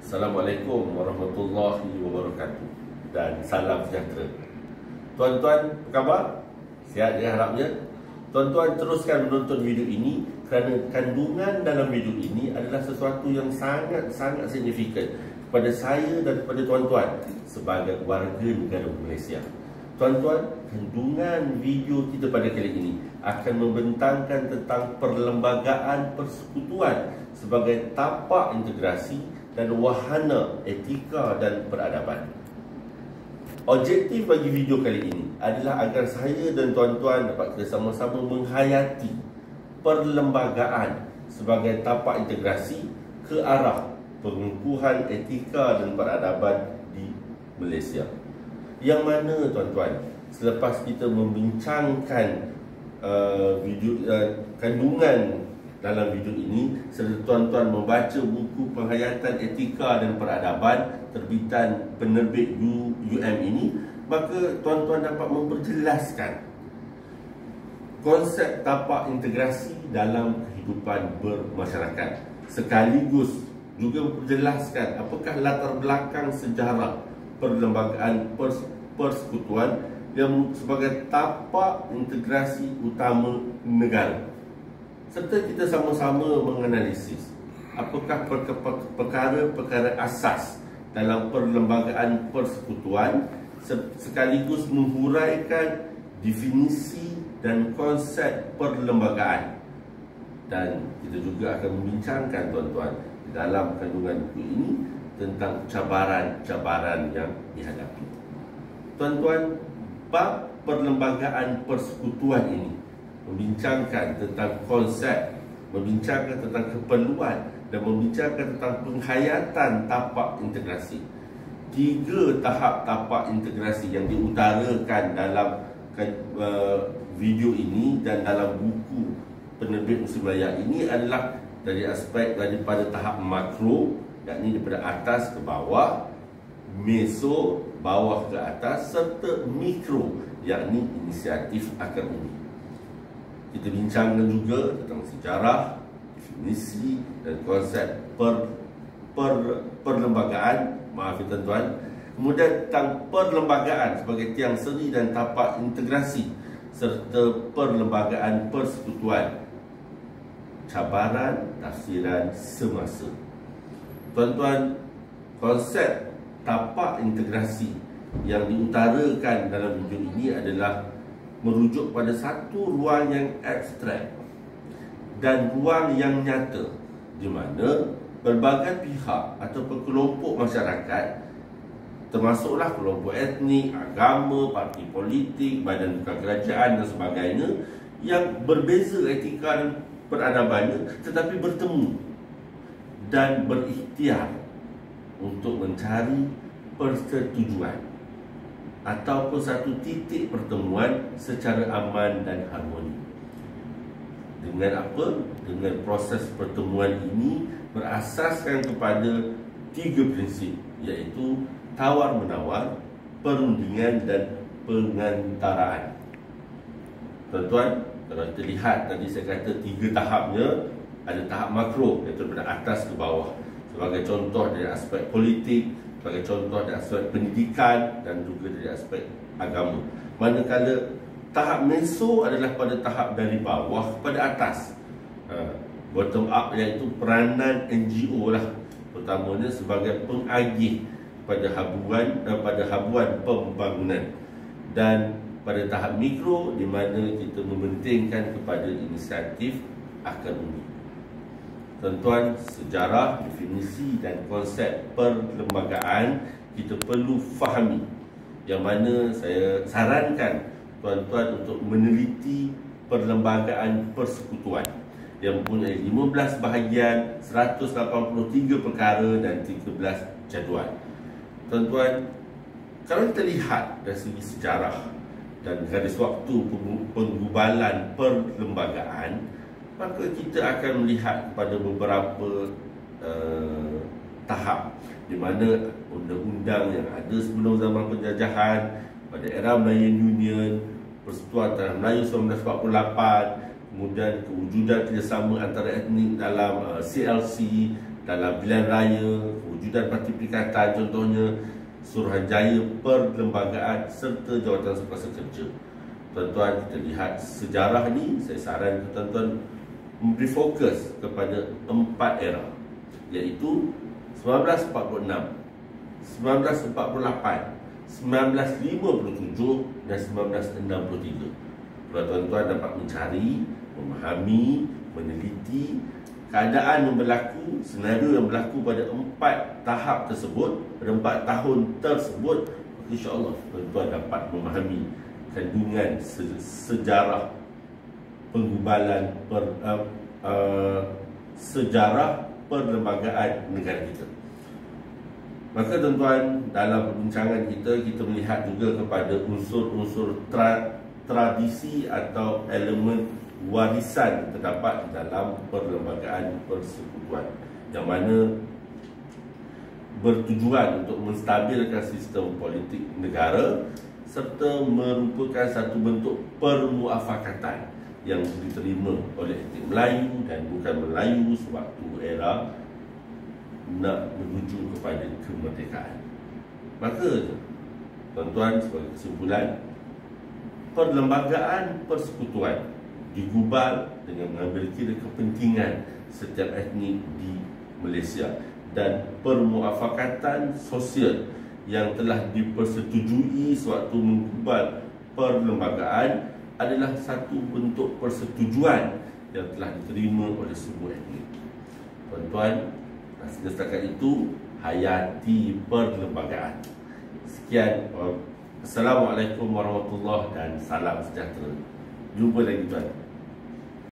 Assalamualaikum warahmatullahi wabarakatuh dan salam sejahtera. Tuan-tuan, apa khabar? Sihat ya harapnya. Tuan-tuan teruskan menonton video ini kerana kandungan dalam video ini adalah sesuatu yang sangat-sangat signifikan kepada saya dan kepada tuan-tuan sebagai warga negara Malaysia. Tuan-tuan, kandungan video kita pada kali ini akan membentangkan tentang perlembagaan persekutuan sebagai tapak integrasi dan wahana etika dan peradaban. Objektif bagi video kali ini adalah agar saya dan tuan-tuan dapat kita sama-sama menghayati perlembagaan sebagai tapak integrasi ke arah pengukuhan etika dan peradaban di Malaysia. Yang mana tuan-tuan, selepas kita membincangkan kandungan dalam video ini, serta tuan-tuan membaca buku penghayatan etika dan peradaban terbitan penerbit UM ini, maka tuan-tuan dapat memperjelaskan konsep tapak integrasi dalam kehidupan bermasyarakat, sekaligus juga memperjelaskan apakah latar belakang sejarah perlembagaan persekutuan yang sebagai tapak integrasi utama negara, serta kita sama-sama menganalisis apakah perkara-perkara asas dalam perlembagaan persekutuan, sekaligus menghuraikan definisi dan konsep perlembagaan. Dan kita juga akan membincangkan tuan-tuan di dalam kandungan buku ini tentang cabaran-cabaran yang dihadapi. Tuan-tuan, bab perlembagaan persekutuan ini membincangkan tentang konsep, membincangkan tentang keperluan dan membincangkan tentang penghayatan tapak integrasi. 3 tahap tapak integrasi yang diutarakan dalam video ini dan dalam buku penerbit Muslim Raya ini adalah dari aspek daripada tahap makro, yakni daripada atas ke bawah, meso bawah ke atas, serta mikro, yakni inisiatif akademik. Kita bincangkan juga tentang sejarah, definisi dan konsep perlembagaan, maaf ya tuan-tuan. Kemudian tentang perlembagaan sebagai tiang seri dan tapak integrasi, serta perlembagaan persekutuan, cabaran tafsiran semasa. Tuan-tuan, konsep tapak integrasi yang diutarakan dalam video ini adalah merujuk pada satu ruang yang abstrak dan ruang yang nyata, di mana berbagai pihak ataupun kelompok masyarakat, termasuklah kelompok etnik, agama, parti politik, badan bukan kerajaan dan sebagainya, yang berbeza etika dan peradabannya, tetapi bertemu dan berikhtiar untuk mencari persetujuan ataupun satu titik pertemuan secara aman dan harmoni. Dengan apa? Dengan proses pertemuan ini berasaskan kepada 3 prinsip, iaitu tawar-menawar, perundingan dan pengantaraan. Tuan-tuan, kalau kita lihat tadi saya kata 3 tahapnya, ada tahap makro, iaitu daripada atas ke bawah. Sebagai contoh dari aspek politik, sebagai contoh dari aspek pendidikan dan juga dari aspek agama. Manakala tahap meso adalah pada tahap dari bawah kepada atas, bottom up, iaitu peranan NGO lah, terutamanya sebagai pengagih pada habuan pembangunan. Dan pada tahap mikro, di mana kita mementingkan kepada inisiatif akademik. Tuan-tuan, sejarah, definisi dan konsep perlembagaan kita perlu fahami, yang mana saya sarankan tuan-tuan untuk meneliti perlembagaan persekutuan yang mempunyai 15 bahagian, 183 perkara dan 13 jadual. Tuan-tuan, kalau kita lihat dari segi sejarah dan garis waktu penggubalan perlembagaan, maka kita akan melihat pada beberapa tahap, di mana undang-undang yang ada sebelum zaman penjajahan, pada era Malayan Union, Persekutuan Tanah Melayu 1948, kemudian kewujudan kerjasama antara etnik dalam CLC dalam pilihan raya, kewujudan parti perikatan contohnya, Suruhanjaya perlembagaan serta jawatan sekuasa kerja. Tuan-tuan, kita lihat sejarah ni, saya saran tuan-tuan memberi fokus kepada 4 era, iaitu 1946, 1948, 1957 dan 1963. Kalau tuan-tuan dapat mencari, memahami, meneliti keadaan yang berlaku, senario yang berlaku pada 4 tahap tersebut, pada 4 tahun tersebut, insya-Allah tuan-tuan dapat memahami kandungan sejarah penggubalan sejarah perlembagaan negara kita. Maka tuan-tuan, dalam perbincangan kita melihat juga kepada unsur-unsur tradisi atau elemen warisan terdapat dalam perlembagaan persekutuan, yang mana bertujuan untuk menstabilkan sistem politik negara serta merupakan satu bentuk permuafakatan yang diterima oleh etnik Melayu dan bukan Melayu sewaktu era nak menuju kepada kemerdekaan. Maka tuan-tuan, sebagai kesimpulan, perlembagaan persekutuan digubal dengan mengambil kira kepentingan setiap etnik di Malaysia, dan permuafakatan sosial yang telah dipersetujui sewaktu menggubal perlembagaan adalah satu bentuk persetujuan yang telah diterima oleh semua etnik. Tuan-tuan, setakat itu hayati perlembagaan. Sekian. Assalamualaikum warahmatullahi dan salam sejahtera. Jumpa lagi tuan.